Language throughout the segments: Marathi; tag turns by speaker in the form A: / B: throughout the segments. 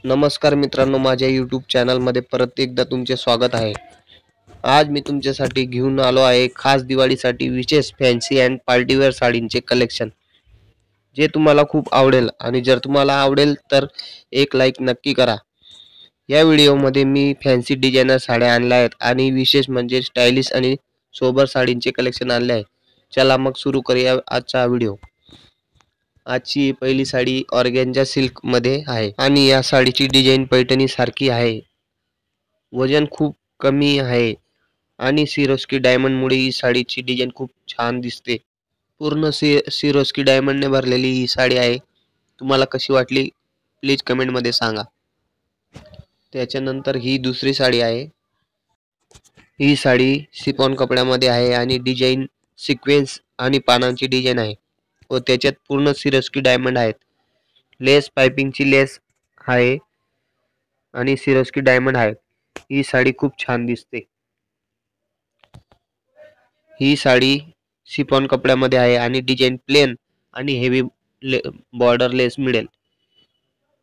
A: नमस्कार मित्रांनो, माझ्या यूट्यूब चॅनलमध्ये परत एकदा तुमचे स्वागत आहे। आज मी तुमच्यासाठी घेऊन आलो आहे खास दिवाळीसाठी विशेष फॅन्सी अँड पार्टीवेअर साडींचे कलेक्शन, जे तुम्हाला खूप आवडेल। आणि जर तुम्हाला आवडेल तर एक लाईक नक्की करा। या व्हिडिओमध्ये मी फॅन्सी डिझायनर साड्या आणल्या आहेत आणि विशेष म्हणजे स्टायलिश आणि सोबर साडींचे कलेक्शन आणले आहे। चला मग सुरू करूया आजचा व्हिडिओ। आजची पहिली साडी ऑर्गेन्जा सिल्क मध्ये आहे आणि या साडीची डिझाइन पैठणी सारखी आहे। वजन खूप कमी आहे आणि सिरोस्की डायमंड मुळे ही साडीची डिझाइन खूप छान दिसते। पूर्ण सिरोस्की डायमंड ने भरलेली ही साडी आहे। तुम्हाला कशी वाटली प्लीज कमेंट मध्ये सांगा। त्याच्यानंतर ही दुसरी साडी आहे। ही साडी शिफॉन कपड्यामध्ये आहे आणि डिझाइन सिक्वेन्स आणि पानांची डिझाइन आहे व त्याच्यात पूर्ण सिरोस्की डायमंड आहेत। लेस पाइपिंगची लेस आहे आणि सिरोस्की डायमंड आहे। ही साडी खूप छान दिसते। ही साडी शिफॉन कपड्यामध्ये आहे आणि डिझाइन प्लेन आणि हेवी बॉर्डर लेस मिळेल।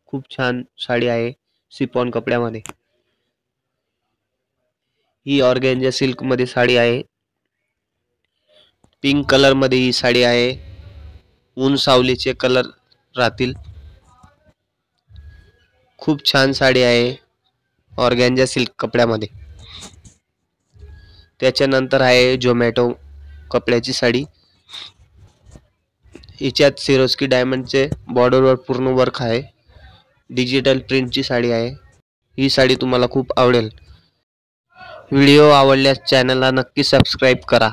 A: खूप छान साडी आहे शिफॉन कपड्यामध्ये। ही ऑर्गेन्जा सिल्क मध्ये साडी आहे। पिंक कलर मध्ये ही साडी आहे। ऊन सावलीचे कलर राहतील। खूप छान साडी आहे ऑर्गेन्जा सिल्क कपड्यामध्ये। त्याच्यानंतर आहे झोमॅटो कपड्याची साडी। हिच्यात सिरोस्की डायमंडचे बॉर्डरवर पूर्ण वर्क आहे। डिजिटल प्रिंटची साडी आहे। ही साडी तुम्हाला खूप आवडेल। व्हिडिओ आवडल्यास चॅनलला नक्की सबस्क्राइब करा।